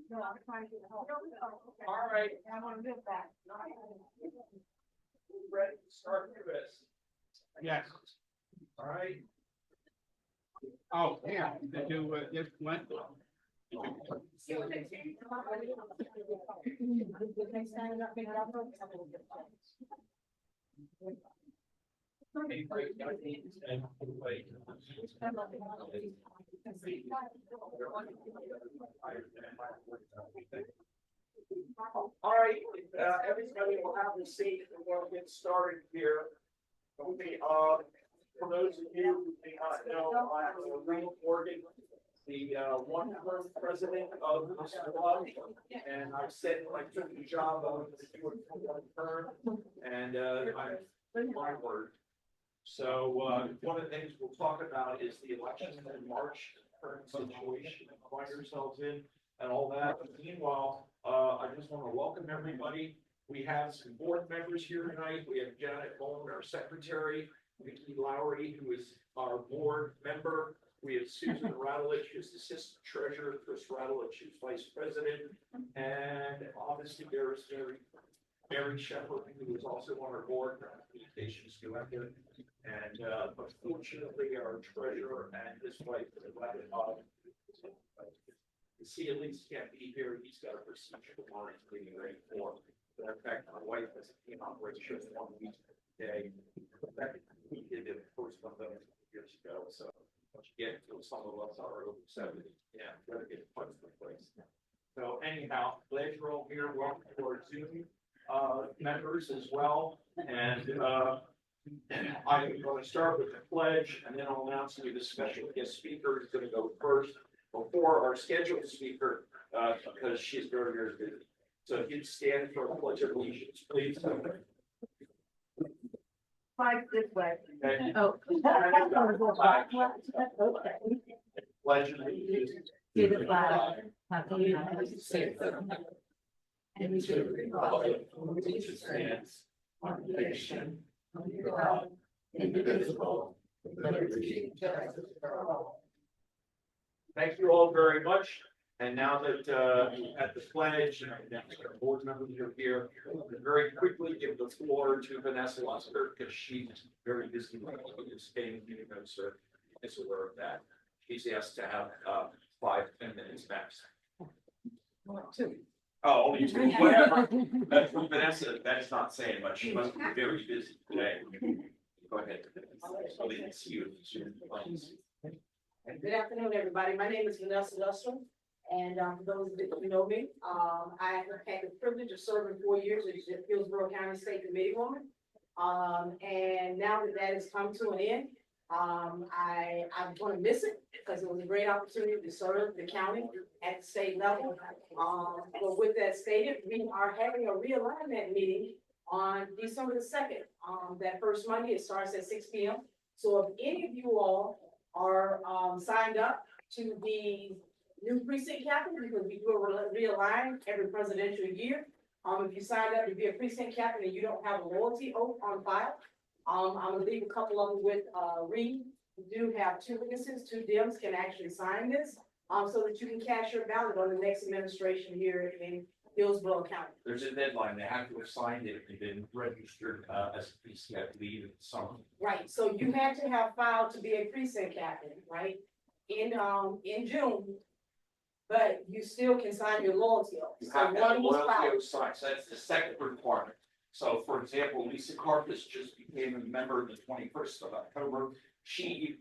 No, I'm trying to help. All right. I want to get back. Ready to start this? Yes. All right. Oh, yeah, to do this one. All right, everybody will have a seat and we'll get started here. Okay, for those of you who may not know, I'm Ray Morgan, the one-term president of this club, and I said I took the job of the one term, and I'm my word. So one of the things we'll talk about is the election in March, the current situation we find ourselves in, and all that. But meanwhile, I just want to welcome everybody. We have some board members here tonight. We have Janet Bowen, our secretary, Vicki Lowry, who is our board member. We have Susan Radulich, who's the assistant treasurer, Chris Radulich, who's vice president, and obviously there's Mary Shepherd, who is also on our board, communications director, and unfortunately our treasurer and his wife he at least can't be here. He's got a procedure tomorrow. He's getting ready for. In fact, my wife has came on ratio 1 week today. We did it first one of them years ago. So once you get to some of us are over 70, yeah, gotta get punch in place. So anyhow, glad you're all here. Welcome to our Zoom members as well. And I'm going to start with the pledge, and then I'll announce you the special guest speaker is going to go first before our scheduled speaker, because she's very, very busy. So if you'd stand for a pledge of allegiance, please. Five this way. Okay. Oh. Pledge of allegiance To the flag of the United States and to the republic for which it stands, one nation, under God, indivisible, with liberty and justice for all. Thank you all very much. And now that at the pledge, and our board members are here, very quickly give the floor to Vanessa Luster because she's very busy with participating in the so is aware of that. She's asked to have 5-10 minutes max. Oh, only 2, whatever. That's from Vanessa. That's not saying much. She must be very busy today. Go ahead. I'll leave it to you. Good afternoon, everybody. My name is Vanessa Luster, and for those that know me, I have had the privilege of serving 4 years as Hillsborough County State Committee woman. And now that that has come to an end, I'm going to miss it because it was a great opportunity to serve the county at the state level. But with that stated, we are having a realignment meeting on December the 2nd. That first Monday, it starts at 6 p.m. So if any of you all are signed up to be new precinct captain, because we do a realign every presidential year. If you signed up to be a precinct captain and you don't have a loyalty oath on file, I'm gonna leave a couple of them with Reed. We do have 2 witnesses, 2 Dems can actually sign this, so that you can cast your ballot on the next administration here in Hillsborough County. There's a deadline. They have to have signed it if they've been registered as a PC, I believe, in summer. Right, so you had to have filed to be a precinct captain, right, in June, but you still can sign your loyalty oath. You So have to have one was loyalty filed. oath signed. So that's the second requirement. So for example, Lisa Carpus just became a member on the 21st of October. She,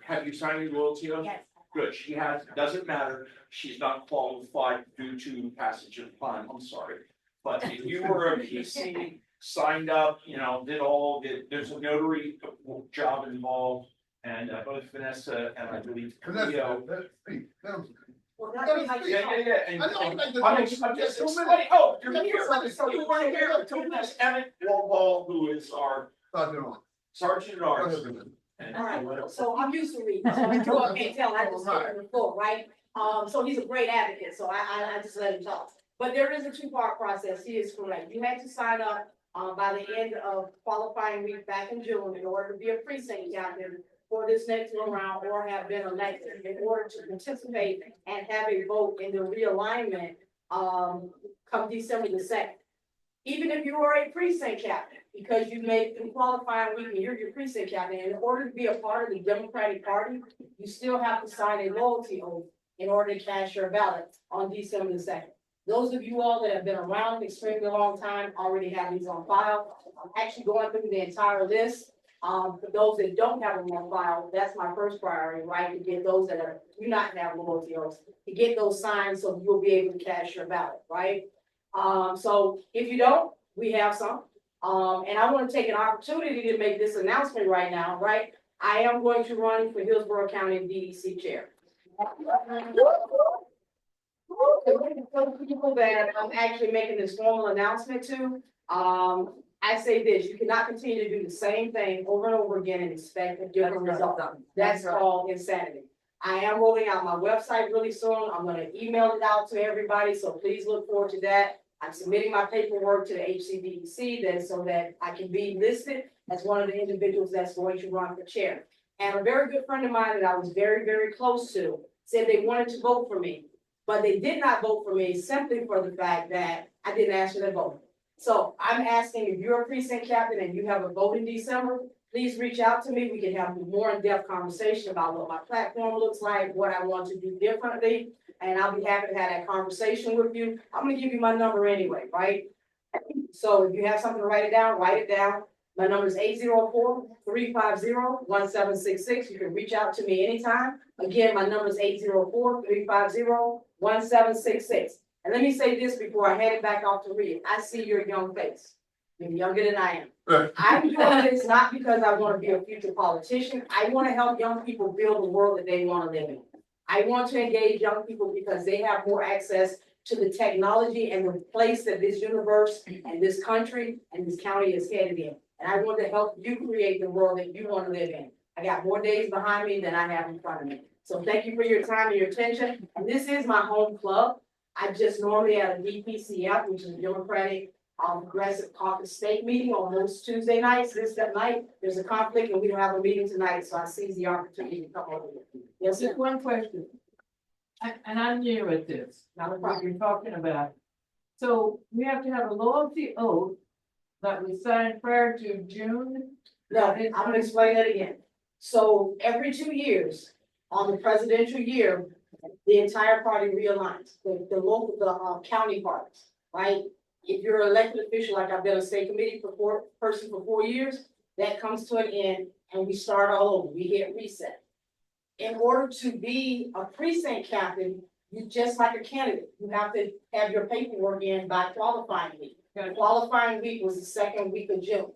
have you signed your loyalty oath? Yes. Good, she has, doesn't matter, she's not qualified due to passage of time, I'm sorry. But if you were a PC, signed up, you know, there's a notary job involved. And both Vanessa and I believe Cleo. Well, that's how you. Yeah. And I I'm just explaining, oh, you're here, so you weren't here until this Emmett Walpole, who is our Sergeant at Arms. And All right, so I'm used to reading, so you all can't tell, I just read the book, right? So he's a great advocate, so I just let him talk. But there is a 2-part process, he is correct. You had to sign up by the end of qualifying week back in June in order to be a precinct captain. for this next go round or have been elected in order to participate and have a vote in the realignment, come December the 2nd. Even if you are a precinct captain, because you made the qualifying week and you're your precinct captain, in order to be a part of the Democratic Party, you still have to sign a loyalty oath in order to cast your ballot on December the 2nd. Those of you all that have been around an extremely long time already have these on file. I'm actually going through the entire list. For those that don't have them on file, that's my first priority, right? To get those that do not have loyalty oaths, to get those signed so you'll be able to cast your ballot, right? So if you don't, we have some. And I want to take an opportunity to make this announcement right now, right? I am going to run for Hillsborough County DEC chair. People that I'm actually making this formal announcement to, I say this, you cannot continue to do the same thing over and over again and expect a different result. That's called insanity. I am rolling out my website really soon. I'm gonna email it out to everybody, so please look forward to that. I'm submitting my paperwork to the HCDC that so that I can be listed as one of the individuals that's going to run for chair. And a very good friend of mine that I was very, very close to said they wanted to vote for me, but they did not vote for me simply for the fact that I didn't ask for their vote. So I'm asking if you're a precinct captain and you have a vote in December, please reach out to me. We can have a more in-depth conversation about what my platform looks like, what I want to do differently, and I'll be happy to have that conversation with you. I'm gonna give you my number anyway, right? So if you have something to write it down, write it down. My number is 804-350-1766. You can reach out to me anytime. Again, my number is 804-350-1766. And let me say this before I hand it back off to Rita. I see your young face. You're younger than I am. I'm doing this not because I want to be a future politician. I want to help young people build the world that they want to live in. I want to engage young people because they have more access to the technology and the place that this universe and this country and this county is headed in. And I want to help you create the world that you want to live in. I got more days behind me than I have in front of me. So thank you for your time and your attention. And this is my home club. I just normally at a DPCF, which is a Democratic Progressive Caucus State meeting on those Tuesday nights. That night, there's a conflict and we don't have a meeting tonight, so I seize the opportunity to come over here. Yes, Just one question. And I'm new at this, not what you're talking about. So we have to have a loyalty oath that was signed prior to June. no, I'm gonna explain that again. So every 2 years, on the presidential year, the entire party realigns, the local, the county parties, right? If you're an elected official, like I've been a state committee for 4 years, that comes to an end and we start all over, we get reset. In order to be a precinct captain, you just like a candidate, you have to have your paperwork in by qualifying week. And qualifying week was the second week of June.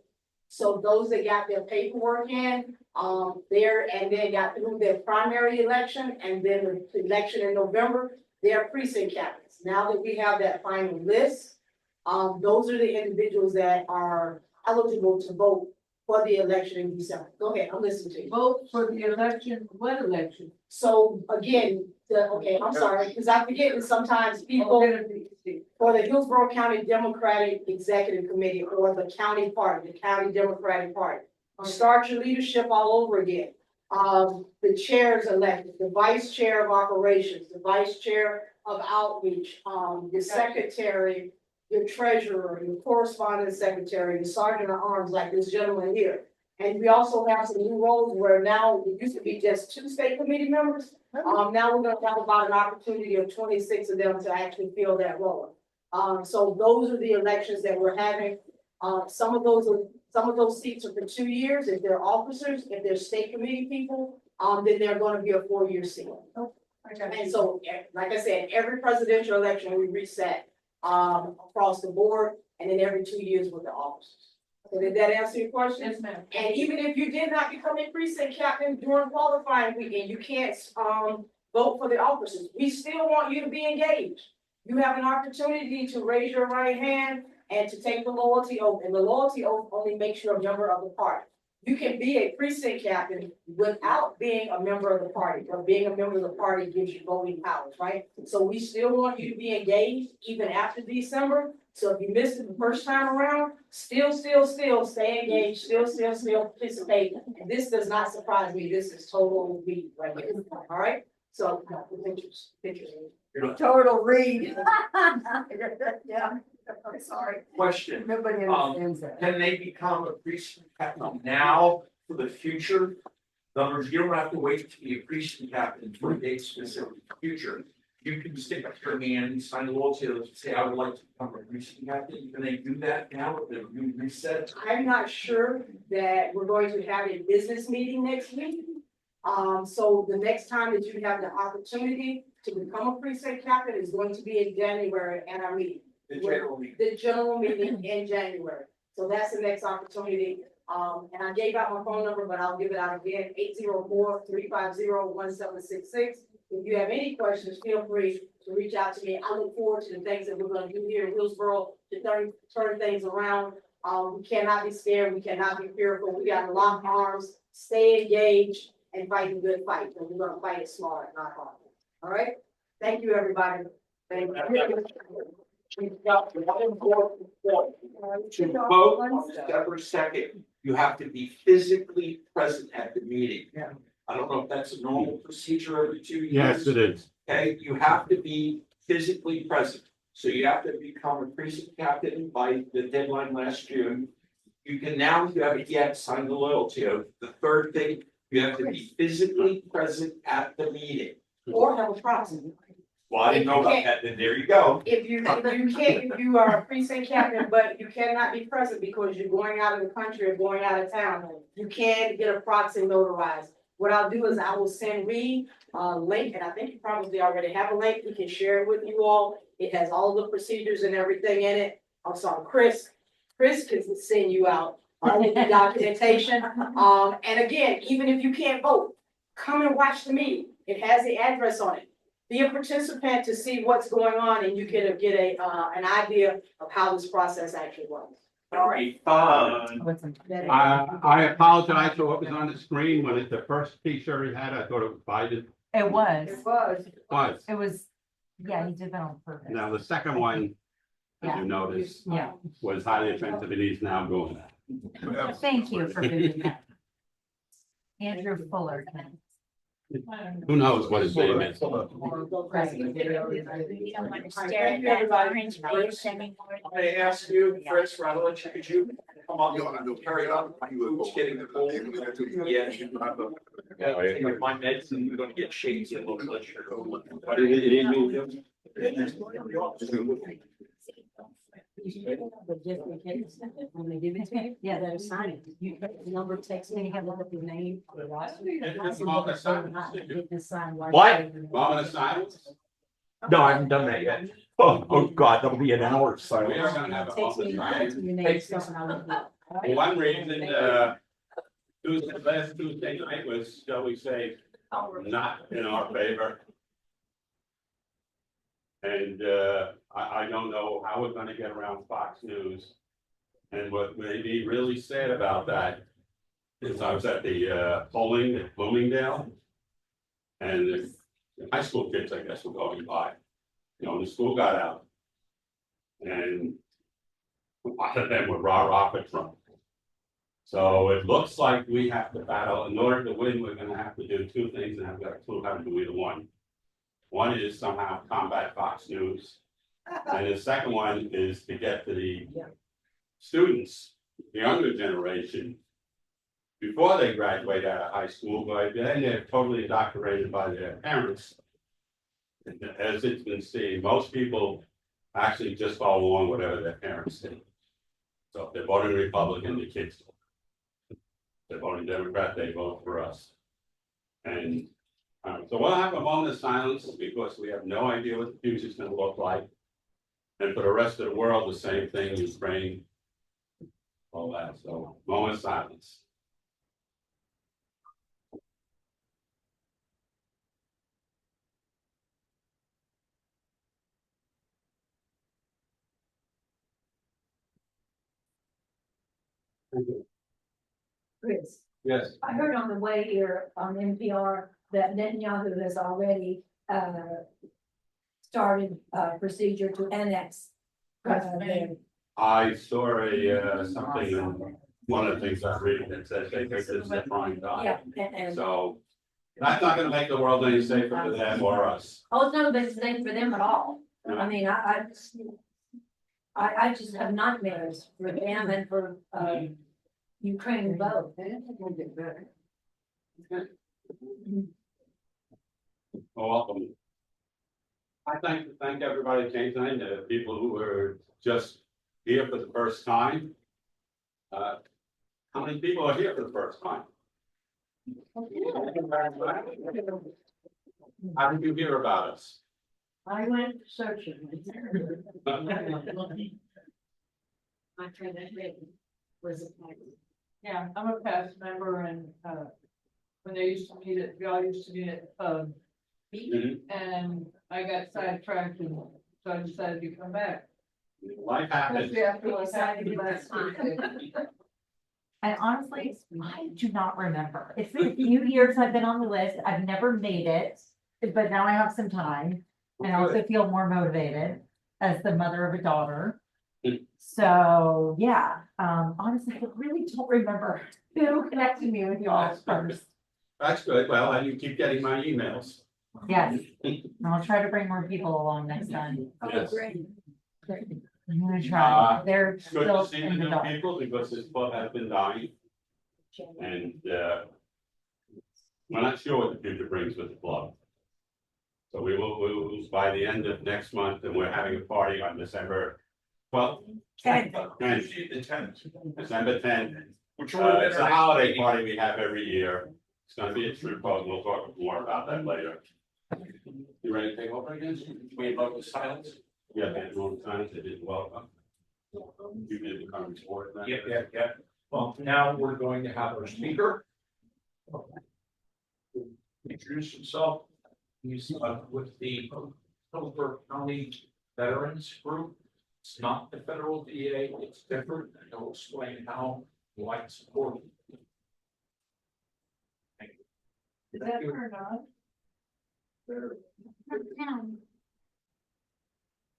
So those that got their paperwork in, there and then got through their primary election and then the election in November, they're precinct captains. Now that we have that final list, those are the individuals that are eligible to vote for the election in December. Go ahead, I'm listening to you. Vote for the election, what election? So again, I'm sorry, because I forget that sometimes people for the Hillsborough County Democratic Executive Committee or the county party, the county Democratic Party, start your leadership all over again. The chair is elected, the vice chair of operations, the vice chair of outreach, the secretary, your treasurer, your correspondence secretary, the sergeant at arms, like this gentleman here. And we also have some new roles where now it used to be just 2 state committee members. Now we're gonna have about an opportunity of 26 of them to actually fill that role. So those are the elections that we're having. Some of those seats are for 2 years. If they're officers, if they're state committee people, then they're gonna be a 4-year seat. And so, like I said, every presidential election, we reset across the board, and then every 2 years with the officers. So did that answer your question? Yes, ma'am. And even if you did not become a precinct captain during qualifying weekend, you can't vote for the officers. We still want you to be engaged. You have an opportunity to raise your right hand and to take the loyalty oath, and the loyalty oath only makes you a member of the party. You can be a precinct captain without being a member of the party, but being a member of the party gives you voting powers, right? So we still want you to be engaged even after December. So if you missed it the first time around, still stay engaged, still participate. And this does not surprise me. This is total read right here. All right? So, pictures. Total read. Yeah, I'm sorry. Question, Nobody understands that. can they become a precinct captain now for the future? In other words, you don't have to wait to be a precinct captain for a date specific future. You can stick up your hand, sign a loyalty, and say, I would like to become a precinct captain. Can they do that now with the new reset? I'm not sure that we're going to have a business meeting next week. So the next time that you have the opportunity to become a precinct captain is going to be in January at our meeting. The general meeting. The general meeting in January. So that's the next opportunity. And I gave out my phone number, but I'll give it out again, 804-350-1766. If you have any questions, feel free to reach out to me. I look forward to the things that we're gonna do here in Hillsborough to turn things around. We cannot be scared, we cannot be fearful, we got to lock arms, stay engaged, and fight the good fight, and we're gonna fight it smart, not hard. All right? Thank you, everybody. Thank you. We've got one important point. To vote on December 2nd, you have to be physically present at the meeting. Yeah. I don't know if that's a normal procedure every 2 years. Yes, it is. Okay, you have to be physically present. So you have to become a precinct captain by the deadline last June. You can now, if you haven't yet, sign the loyalty oath. The third thing, you have to be physically present at the meeting. Or have a proxy. Well, I didn't know about that, then there you go. If you are a precinct captain, but you cannot be present because you're going out of the country or going out of town, you can get a proxy notarized. What I'll do is I will send Reed a link, and I think you probably already have a link, we can share it with you all. It has all the procedures and everything in it. I'm sorry, Chris can send you out all of the documentation. And again, even if you can't vote, come and watch the meeting. It has the address on it. Be a participant to see what's going on, and you can get an idea of how this process actually works. All right, fun. I apologize for what was on the screen when the first T-shirt he had, I thought it was Biden. It was, It was. yeah, he did that on purpose. Now, the second one, as you noticed, Yeah, was highly offensive and he's now going. thank you for doing that. Andrew Fuller. Who knows what his name is? Thank you, everybody. Chris, I'm gonna ask you, Chris, Radulich, could you come on, carry on? Who's getting the poll? Yeah. Take my meds and we're gonna get shades and low blood sugar. What did it in me? But just in case, when they give it to you, yeah, they'll sign it. You put the number, text me, have a look at your name. What? Moment of silence. No, I haven't done that yet. Oh, God, that'll be an hour, so. We are gonna have a Text me, moment of text me silence. your name, stuff, and I'll look it up. All right? For one reason, last Tuesday night was, shall we say, not in our favor. And I don't know how we're gonna get around Fox News. And what made me really sad about that is I was at the polling at Bloomingdale. And the high school kids, I guess, were going by. You know, the school got out. And a lot of them were rah for Trump. So it looks like we have to battle. In order to win, we're gonna have to do two things, and I've got a clue how to do either one. One is somehow combat Fox News. And the second one is to get to the students, the younger generation, before they graduate out of high school, but then they're totally indoctrinated by their parents. And as it's been seen, most people actually just follow along whatever their parents say. So if they're voting Republican, the kids don't. If they're voting Democrat, they vote for us. And so we'll have a moment of silence because we have no idea what the future is going to look like. And for the rest of the world, the same thing, Ukraine, all that. So moment of silence. Chris, Yes. I heard on the way here on NPR that Netanyahu has already started a procedure to annex I saw a, something, in one of the things I read that says they think this is a prime Yeah, time. and, So that's not gonna make the world any safer for them or us. oh, no, but it's not for them at all. I mean, I just have nightmares for them and for, Ukraine both. Well, welcome. I thank everybody who came tonight, the people who were just here for the first time. How many people are here for the first time? How did you hear about us? I went searching. My friend was a. Yeah, I'm a past member and, when they used to meet at, we all used to meet at, Mhm. and I got sidetracked and so I decided to come back. Life happens. Especially after what happened last week. And honestly, I do not remember. It's been a few years I've been on the list. I've never made it, but now I have some time. And I also feel more motivated as the mother of a daughter. So, yeah, honestly, I really don't remember who connected me with y'all first. That's good. Well, and you keep getting my emails. Yes, and I'll try to bring more people along next time. Yes. I'm gonna try. They're It's good still to see the in the new dark. people because this club has been dying. And, we're not sure what the future brings with the club. So we will, by the end of next month, and we're having a party on December 12th. 10th. December 10th. Which would have been It's a our holiday party we have every year. It's gonna be a strip club. We'll talk more about that later. You ready to take over again? We vote with silence? Yeah, they voted with silence. They did welcome. You did the conference board. Yeah. Well, now we're going to have our speaker. Introduce himself. He's with the Hillsborough County Veterans Group. It's not the federal DA, it's different, and he'll explain how he likes support. Thank you. Is that turned on?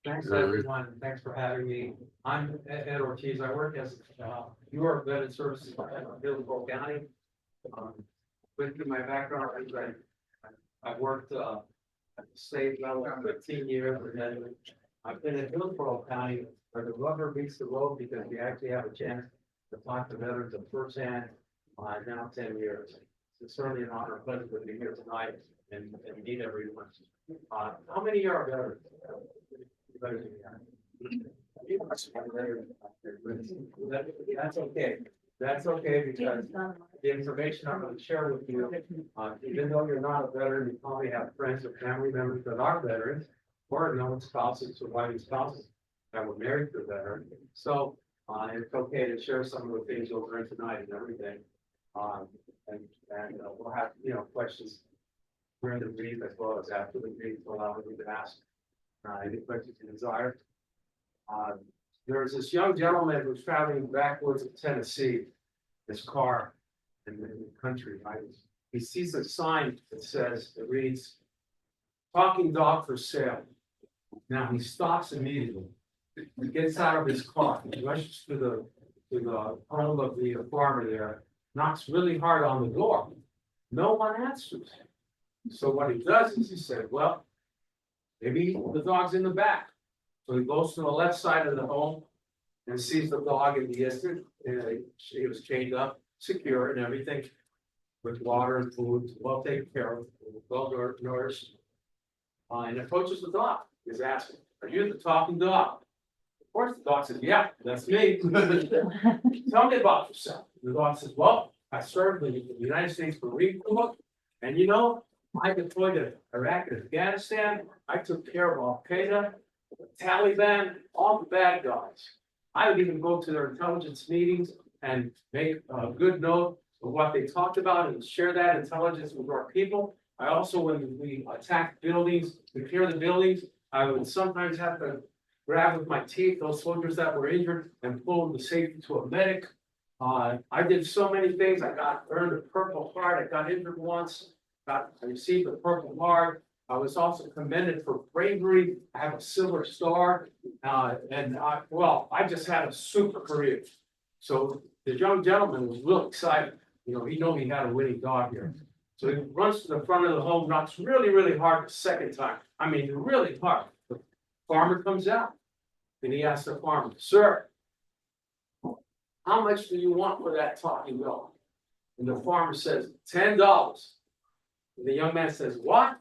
Thanks, everyone. Thanks for having me. I'm Ed Ortiz. I work as your Veteran Services in Hillsborough County. With my background, I've worked at the state level for 15 years, and then I've been at Hillsborough County where the rubber meets the road because we actually have a chance to talk to veterans at firsthand. Now 10 years. It's certainly an honor and pleasure to be here tonight and meet everyone. How many are veterans? That's okay. That's okay because the information I'm going to share with you, even though you're not a veteran, you probably have friends or family members that are veterans, or known spouses, surviving spouses that were married to a veteran. So it's okay to share some of the things you'll learn tonight and everything. And we'll have questions during the brief as well as after the brief to allow you to ask any questions you desire. There's this young gentleman who's traveling backwards of Tennessee, his car in the country, right? He sees a sign that reads, "Talking dog for sale." Now he stops immediately. He gets out of his car, he rushes to the home of the farmer there, knocks really hard on the door. No one answers. So what he does is he said, well, maybe the dog's in the back. So he goes to the left side of the home and sees the dog in the distance. And he was chained up, secure and everything, with water and food, well taken care of, well nourished. And approaches the dog. He's asking, "Are you the talking dog?" Of course, the dog says, "Yeah, that's me." "Tell me about yourself." The dog says, "Well, I served in the United States Marine Corps, and I deployed to Iraq and Afghanistan. I took care of Al Qaeda, the Taliban, all the bad guys. I would even go to their intelligence meetings and make a good note of what they talked about and share that intelligence with our people. I also, when we attacked buildings, to clear the buildings, I would sometimes have to grab with my teeth those soldiers that were injured and pull them to safety to a medic. I did so many things. I earned a Purple Heart. I got injured once. I received a Purple Heart. I was also commended for bravery. I have a Silver Star. I just had a super career. So the young gentleman was real excited, you know, he knew he had a winning dog here. So he runs to the front of the home, knocks really, really hard the second time, I mean, really hard. The farmer comes out, and he asks the farmer, sir, how much do you want for that talking dog? And the farmer says, $10. And the young man says, what?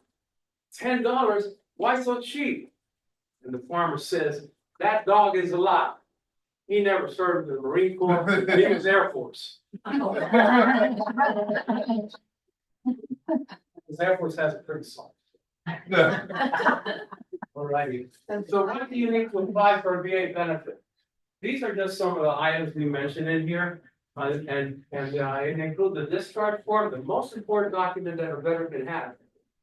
$10? Why so cheap? And the farmer says, that dog is alive. He never served in the Marine Corps, he was Air Force. His Air Force has a pretty song. Alrighty, so what do you need to apply for a VA benefit? These are just some of the items we mentioned in here. And it include the discharge form. The most important document that a veteran can have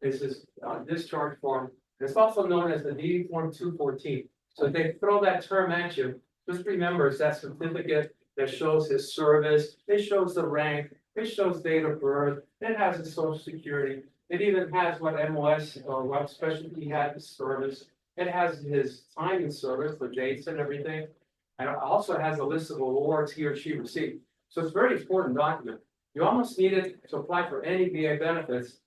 is this discharge form. It's also known as the DD form 214. So if they throw that term at you, just remember it's that certificate that shows his service. It shows the rank. It shows date of birth. It has his social security. It even has what MOS or what specialty he had in service. It has his time in service, the dates and everything. And it also has a list of awards he or she received. So it's a very important document. You almost need it to apply for any VA benefits.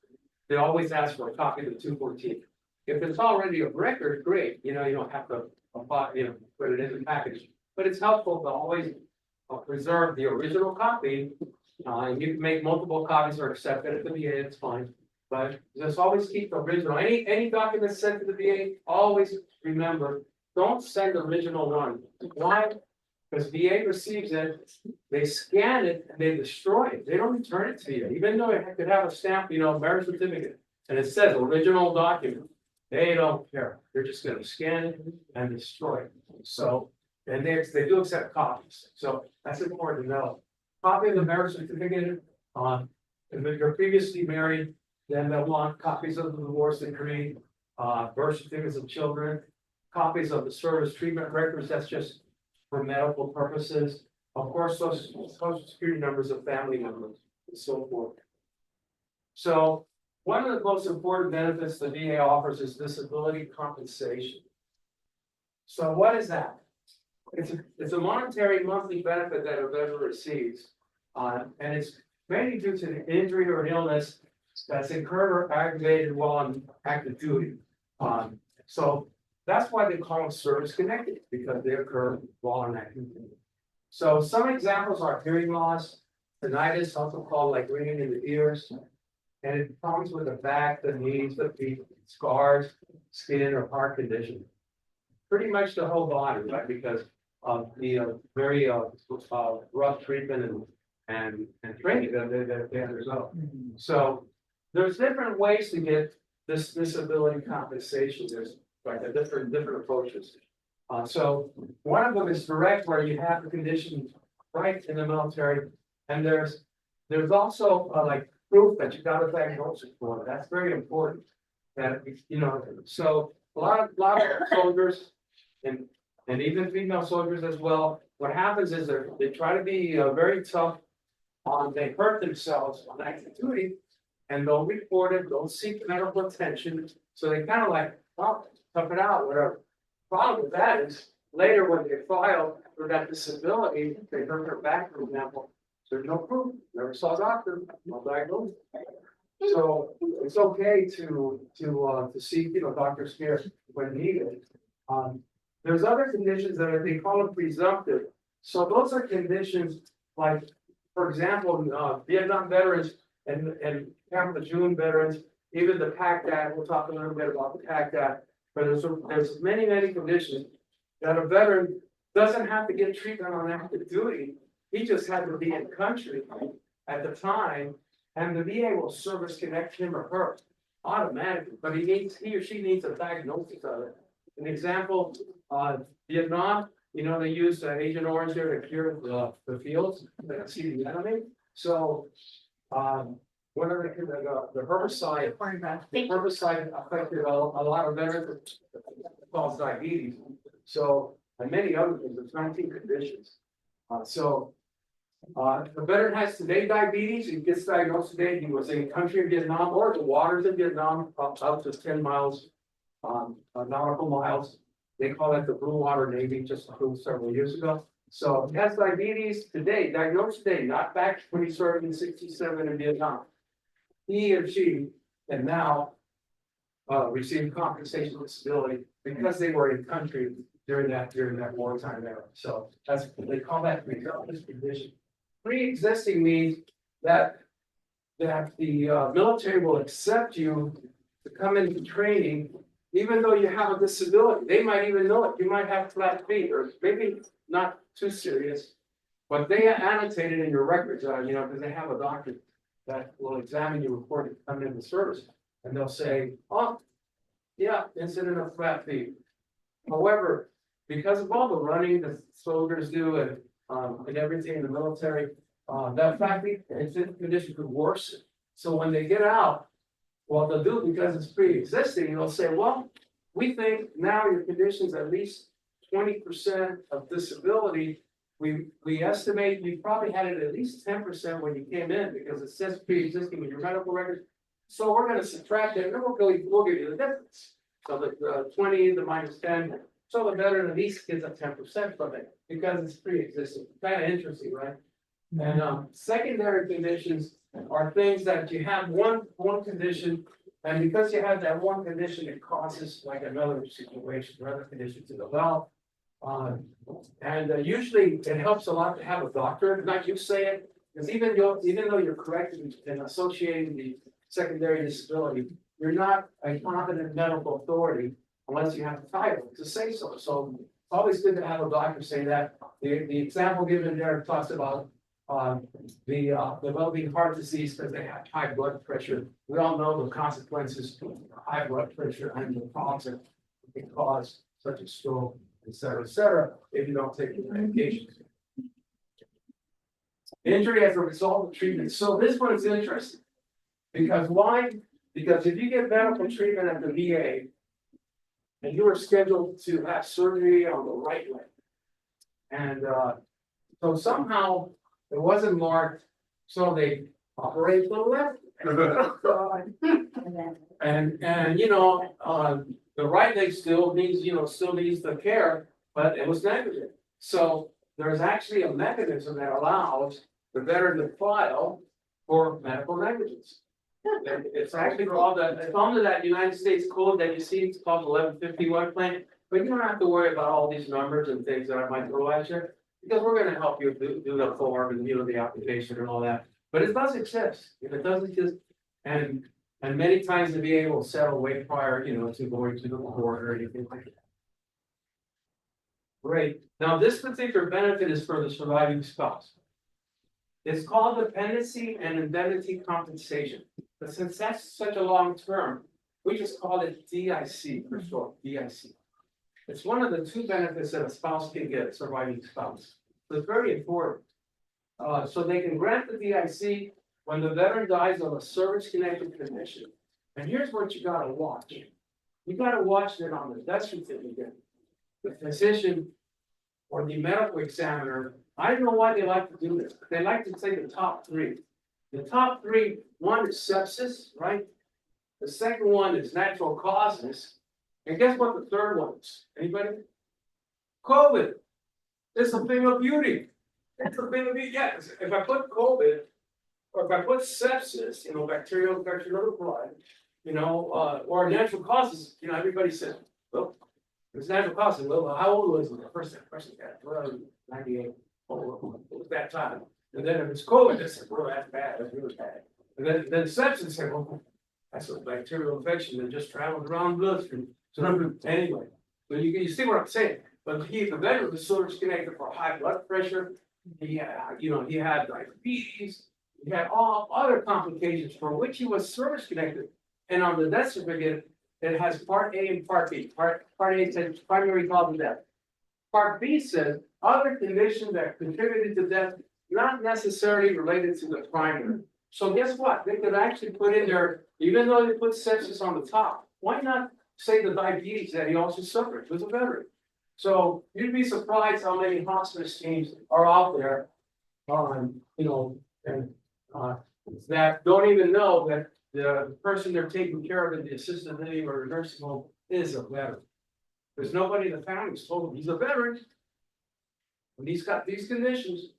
They always ask for a copy of the 214. If it's already a record, great. You know, you don't have to apply, you know, put it in the package. But it's helpful to always preserve the original copy. And you can make multiple copies or accept it at the VA, it's fine. But just always keep the original. Any document sent to the VA, always remember, don't send the original one. Why? Because VA receives it, they scan it, and they destroy it. They don't return it to you, even though it could have a stamp, you know, marriage certificate, and it says original document. They don't care. They're just going to scan it and destroy it. So, and they do accept copies. So that's important to know. Copy of the marriage certificate. If you're previously married, then they'll want copies of the divorce decree, birth certificates of children, copies of the service treatment records. That's just for medical purposes. Of course, those social security numbers of family members and so forth. So one of the most important benefits the VA offers is disability compensation. So what is that? It's a monetary monthly benefit that a veteran receives. And it's mainly due to the injury or illness that's incurred or aggravated while on active duty. So that's why they call them service connected, because they occur while on active duty. So some examples are hearing loss, tinnitus, also called like ringing in the ears. And it comes with the back, the knees, the feet, scars, skin or heart condition. Pretty much the whole body, right? Because of the very rough treatment and training that they undergo. So there's different ways to get this disability compensation. There's like different approaches. So one of them is direct, where you have the condition right in the military, and there's also like proof that you got a diagnosis for it. That's very important. That, you know, so a lot of soldiers and even female soldiers as well. What happens is they try to be very tough. They hurt themselves on active duty, and they'll report it. They'll seek medical attention. So they kind of like, oh, tough it out, whatever. Problem with that is later when they file for that disability, they hurt their back, for example. There's no proof. Never saw a doctor. No diagnosis. So it's okay to seek, you know, doctor's care when needed. There's other conditions that they call them presumptive. So those are conditions like, for example, Vietnam veterans and Camp Lejeune veterans, even the PACT Act. We'll talk a little bit about the PACT Act. But there's many conditions that a veteran doesn't have to get treatment on active duty. He just had to be in country at the time, and the VA will service connect him or her automatically. But he or she needs a diagnosis of it. An example, Vietnam, you know, they use Agent Orange there to cure the fields that see the enemy. So, one of the herbicide affected a lot of veterans, causes diabetes. So, and many other things, there's 19 conditions. The veteran has today diabetes. He gets diagnosed today. He was in country in Vietnam or the waters in Vietnam, up to 10 miles, nautical miles. They call that the Blue Water Navy, just approved several years ago. So he has diabetes today, diagnosed today, not back when he served in 67 in Vietnam. He or she can now receive compensation disability because they were in country during that wartime era. So that's, they call that pre-existing condition. Pre-existing means that the military will accept you to come into training, even though you have a disability. They might even know it. You might have flat feet, or maybe not too serious, but they annotate it in your records, because they have a doctor that will examine your report and come into service, and they'll say, oh, yeah, incident of flat feet. However, because of all the running the soldiers do and everything in the military, that flat feet condition could worsen. So when they get out, what they'll do, because it's pre-existing, they'll say, well, we think now your condition's at least 20% of disability. We estimate you probably had it at least 10% when you came in, because it says pre-existing in your medical records. So we're gonna subtract it, and then we'll give you the difference. So the 20, the minus 10, so the veteran at least gets a 10% from it, because it's pre-existing. Kind of interesting, right? And secondary conditions are things that you have one condition, and because you have that one condition, it causes like another situation, another condition to develop. And usually it helps a lot to have a doctor, not you say it, because even though you're correct in associating the secondary disability, you're not a competent medical authority unless you have the title to say so. So it's always good to have a doctor say that. The example given there talks about developing heart disease because they have high blood pressure. We all know the consequences of high blood pressure and the problems that it can cause, such as stroke, et cetera, if you don't take your medications. Injury as a result of treatment. So this one is interesting. Because why? Because if you get medical treatment at the VA and you were scheduled to have surgery on the right leg, and so somehow it wasn't marked, so they operate the left. And the right leg still needs the care, but it was negligent. So there's actually a mechanism that allows the veteran to file for medical negligence. It's actually called it's under that United States code that you see, it's called 1151 plan, but you don't have to worry about all these numbers and things that I might throw at you, because we're gonna help you do the form and the application and all that. But it does exist. If it does exist, and many times the VA will settle way prior, to going to the court or anything like that. Great. Now, this particular benefit is for the surviving spouse. It's called dependency and indemnity compensation. But since that's such a long term, we just call it DIC for short, DIC. It's one of the two benefits that a spouse can get, a surviving spouse. So it's very important. So they can grant the DIC when the veteran dies of a service-connected condition. And here's what you gotta watch. You gotta watch that on the death certificate. The physician or the medical examiner, I don't know why they like to do this, but they like to take the top three. The top three, one is sepsis, right? The second one is natural causes. And guess what the third one is? Anybody? COVID. It's a thing of beauty. It's a thing of beauty. Yeah, if I put COVID, or if I put sepsis, bacterial infection of the blood, or natural causes, everybody says, well, it's natural causes. Well, how old was it? The person got 98. Oh, it was that time. And then if it's COVID, they said, well, that's bad. That's really bad. And then sepsis said, well, that's a bacterial infection that just traveled around the bloodstream. So anyway, so you see what I'm saying. But the veteran was service connected for high blood pressure. He had, he had diabetes. He had all other complications for which he was service connected. And on the death certificate, it has Part A and Part B. Part A says primary cause of death. Part B says other conditions that contributed to death, not necessarily related to the primary. So guess what? They could actually put in there, even though they put sepsis on the top, why not say the diabetes that he also suffered was a veteran? So you'd be surprised how many hospice teams are out there, that don't even know that the person they're taking care of in the assisted living or nursing home is a veteran. There's nobody in the family who's told him he's a veteran. And he's got these conditions.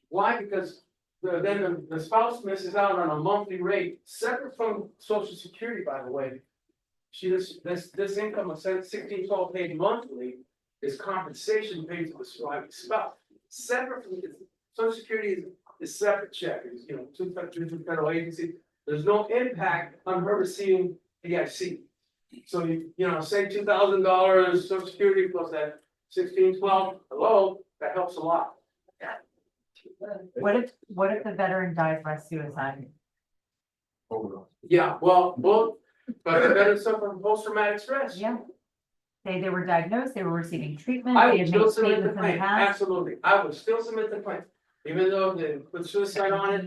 Why? Because then the spouse misses out on a monthly rate, separate from social security, by the way. This income of 1612 paid monthly is compensation paid to the surviving spouse. Separate from social security is separate check, it's, you know, two federal agency. There's no impact on her receiving EHC. So you know, say $2,000 social security plus that 1612, hello, that helps a lot. What if the veteran dies by suicide? Yeah, well, but the veteran suffered from post-traumatic stress. Yeah. They were diagnosed, they were receiving treatment, I they would had still made submit the statements in the claim, past. absolutely, I would still submit the claim, even though they put suicide on it,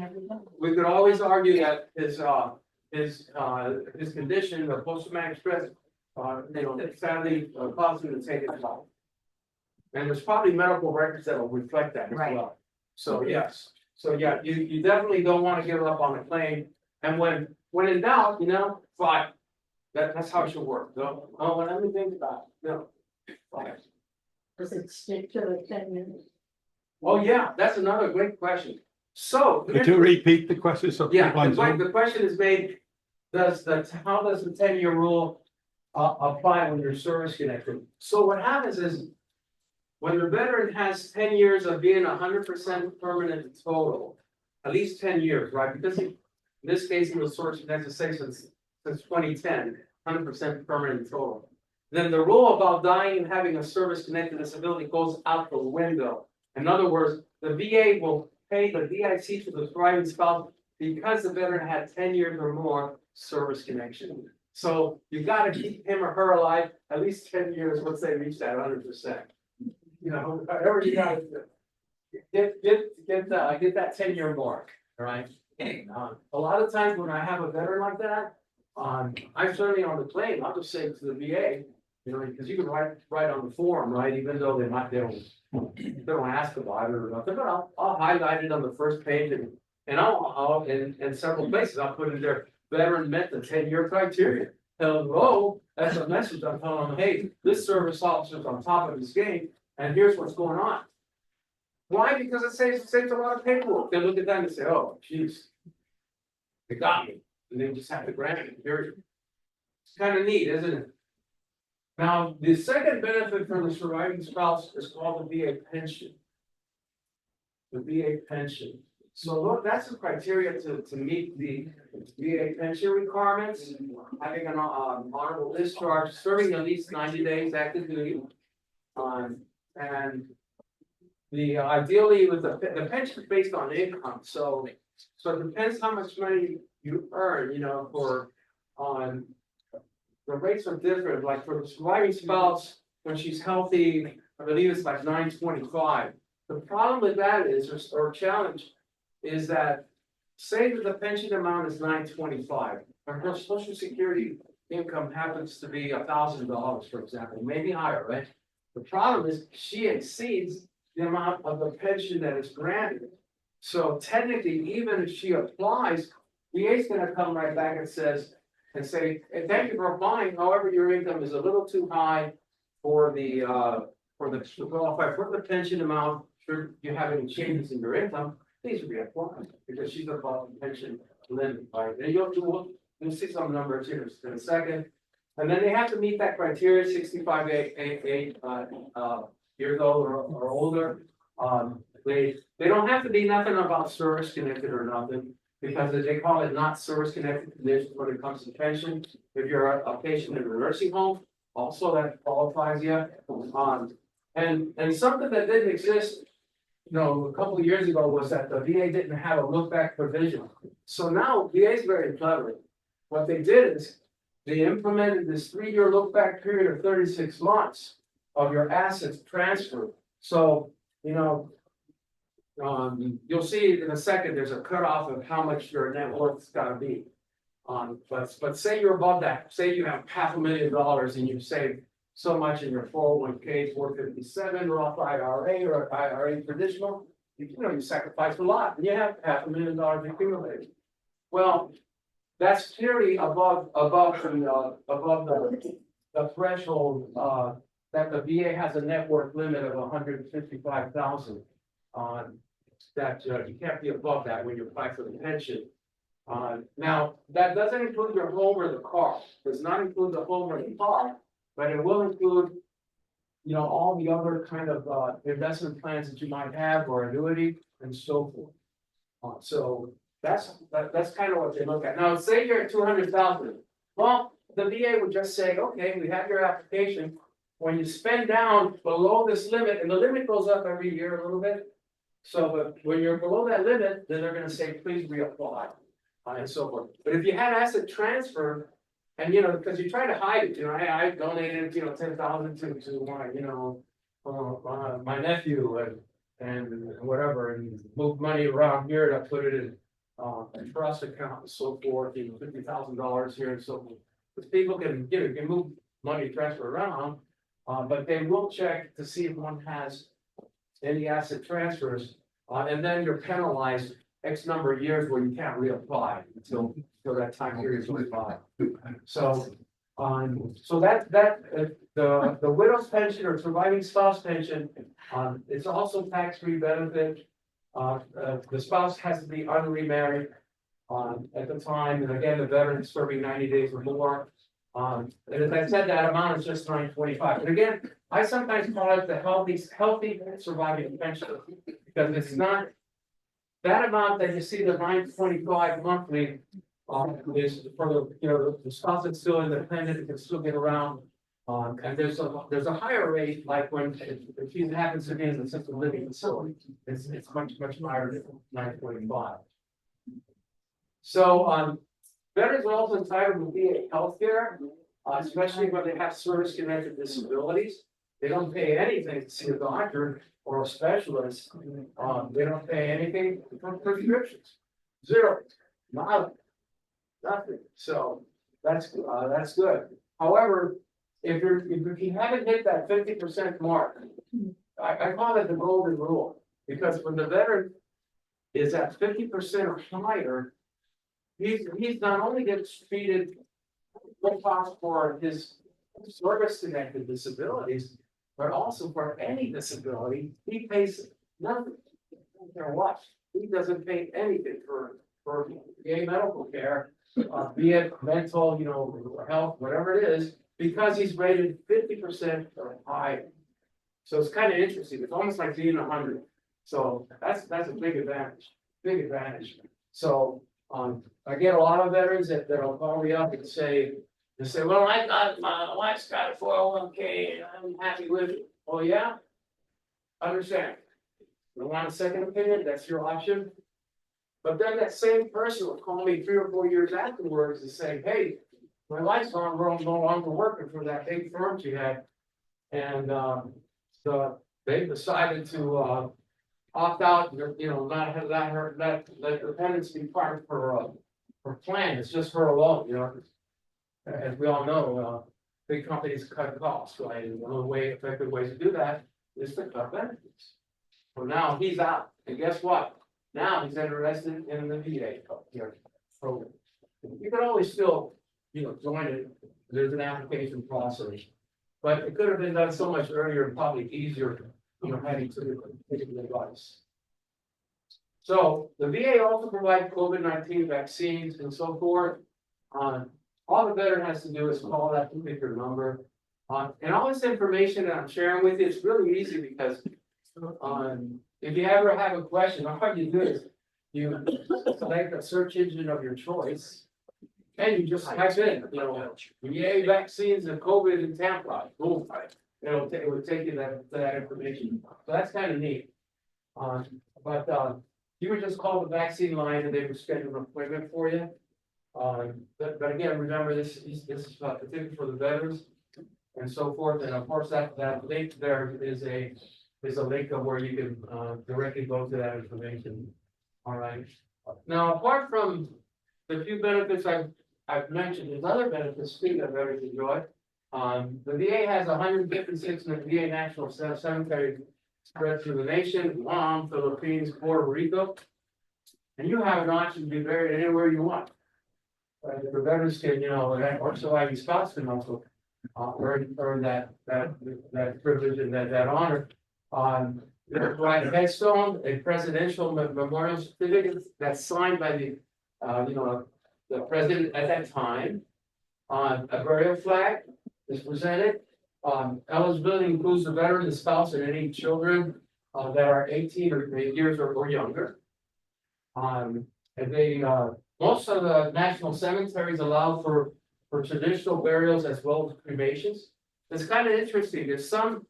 we could always argue that his condition of post-traumatic stress, you know, sadly caused him to take his life. And there's probably medical records that will reflect that as Right. well. So, yes, so yeah, you definitely don't wanna give up on a claim, and when in doubt, you know, fine. That's how it should work, no, oh, let me think about it, no. Fine. Does it stick to the 10 minutes? Oh, yeah, that's another great question. So. Could you repeat the question? So Yeah, people on Zoom? the question is made, how does the 10-year rule apply when you're service connected? So what happens is, when the veteran has 10 years of being 100% permanent total, at least 10 years, right? Because in this case, he was service connected, say since 2010, 100% permanent total. Then the rule about dying and having a service connected disability goes out the window. In other words, the VA will pay the DIC to the surviving spouse because the veteran had 10 years or more service connection. So you gotta keep him or her alive at least 10 years once they reach that 100%. You know, whatever you gotta do. Get that 10-year mark, all right? A lot of times when I have a veteran like that, I'm certainly on the claim, I'll just say to the VA, you know, because you can write on the form, right, even though they don't ask about it or nothing, but I'll highlight it on the first page and I'll in several places, I'll put in there, veteran met the 10-year criteria. Hello, that's a message I'm telling them, hey, this service officer's on top of his game, and here's what's going on. Why? Because it saves a lot of paperwork. They look at that and say, oh, geez, they got me. And they just have to grant it, period. It's kind of neat, isn't it? Now, the second benefit for the surviving spouse is called the VA pension. The VA pension. So look, that's the criteria to meet the VA pension requirements. Having an honorable discharge, serving at least 90 days active duty. And the ideally with the pension is based on income, so it depends how much money you earn, you know, the rates are different, like for the surviving spouse, when she's healthy, I believe it's like $925. The problem with that is, or challenge, is that say that the pension amount is $925, and her social security income happens to be $1,000, for example, maybe higher, right? The problem is she exceeds the amount of the pension that is granted. So technically, even if she applies, VA is gonna come right back and say, hey, thank you for applying, however, your income is a little too high for to qualify for the pension amount. Should you have any changes in your income, please reapply, because she's above the pension limit, right? And you'll see some numbers here in a second. And then they have to meet that criteria, 65 years old or older. They don't have to be nothing about service connected or nothing, because they call it not service connected conditions when it comes to pension. If you're a patient in a nursing home, also that qualifies you. And something that didn't exist, you know, a couple of years ago was that the VA didn't have a look back provision. So now VA is very clever. What they did is they implemented this 3-year look back period of 36 months of your assets transferred. So, you know, you'll see in a second, there's a cutoff of how much your net worth's gotta be. But say you're above that, say you have $500,000 and you save so much in your 401k, 457, Roth IRA or IRA traditional, you know, you sacrifice a lot and you have $500,000 accumulated. Well, that's clearly above the the threshold, that the VA has a net worth limit of 155,000. That, you can't be above that when you apply for the pension. Now, that doesn't include your home or the car, does not include the home or the car, but it will include, you know, all the other kind of, investment plans that you might have, or annuity and so forth. So that's kind of what they look at. Now, say you're at 200,000. Well, the VA would just say, okay, we have your application. When you spend down below this limit, and the limit goes up every year a little bit. So, but when you're below that limit, then they're gonna say, please reapply, and so forth. But if you had asset transfer, and you know, because you try to hide it, you know, hey, I donated, you know, 10,000 to my, you know, my nephew and whatever, and moved money around here to put it in a trust account and so forth, you know, $50,000 here and so forth. Because people can, you know, can move money transfer around, but they will check to see if one has any asset transfers, and then you're penalized X number of years where you can't reapply until that time period is by. So, so that the widow's pension or surviving spouse pension, it's also tax-free benefit. The spouse has to be unremarried at the time, and again, the veteran is serving 90 days or more. And as I said, that amount is just $925. And again, I sometimes call it the healthy surviving pension, because it's not that amount that you see, the $925 monthly, is for the, you know, the spouse that's still independent, can still get around. And there's a higher rate, like when if he happens to be in the assisted living facility, it's much higher than $925. So veterans are also entitled to VA healthcare, especially when they have service-connected disabilities. They don't pay anything to see a doctor or a specialist. They don't pay anything for prescriptions. Zero, nothing. So that's good. However, if you haven't hit that 50% mark, I call it the golden rule, because when the veteran is at 50% or higher, he's not only gets treated for his service-connected disabilities, but also for any disability, he pays nothing. No matter what, he doesn't pay anything for VA medical care, be it mental, you know, health, whatever it is, because he's rated 50% or higher. So it's kind of interesting. It's almost like being 100. So that's a big advantage. So I get a lot of veterans that'll call me up and say, well, my wife's got a 401k and I'm happy with it. Oh yeah? Understand. You want a second opinion? That's your option. But then that same person will call me 3 or 4 years afterwards and say, hey, my wife's no longer working for that big firm she had. And so they decided to opt out, you know, not have that dependency part for plan. It's just her alone, you know. As we all know, big companies cut costs, right? And one of the effective ways to do that is to cut benefits. So now he's out, and guess what? Now he's interested in the VA program. You can always still, you know, join it. There's an application process, but it could have been done so much earlier and probably easier, you know, having to take the advice. So the VA also provides COVID-19 vaccines and so forth. All the veteran has to do is call that particular number. And all this information that I'm sharing with you, it's really easy because if you ever have a question, all you do is you select a search engine of your choice and you just type in, you know, VA vaccines and COVID in Tampa. Boom. It would take you that information. So that's kind of neat. But you would just call the vaccine line and they would schedule an appointment for you. But again, remember this is particular for the veterans and so forth. And of course, that link there is a link of where you can directly go to that information. All right. Now, apart from the few benefits I've mentioned, there's other benefits too that veterans enjoy. The VA has 156 VA National Cemetery spread through the nation: Guam, Philippines, Puerto Rico, and you have an option to be buried anywhere you want. The veterans can, you know, or surviving spouse can also earn that privilege and that honor. There's a headstone, a presidential memorial certificate that's signed by the president at that time. A burial flag is presented. Eligibility includes the veteran, the spouse, and any children that are 18 years or younger. And most of the national cemeteries allow for traditional burials as well as cremations. It's kind of interesting. There's some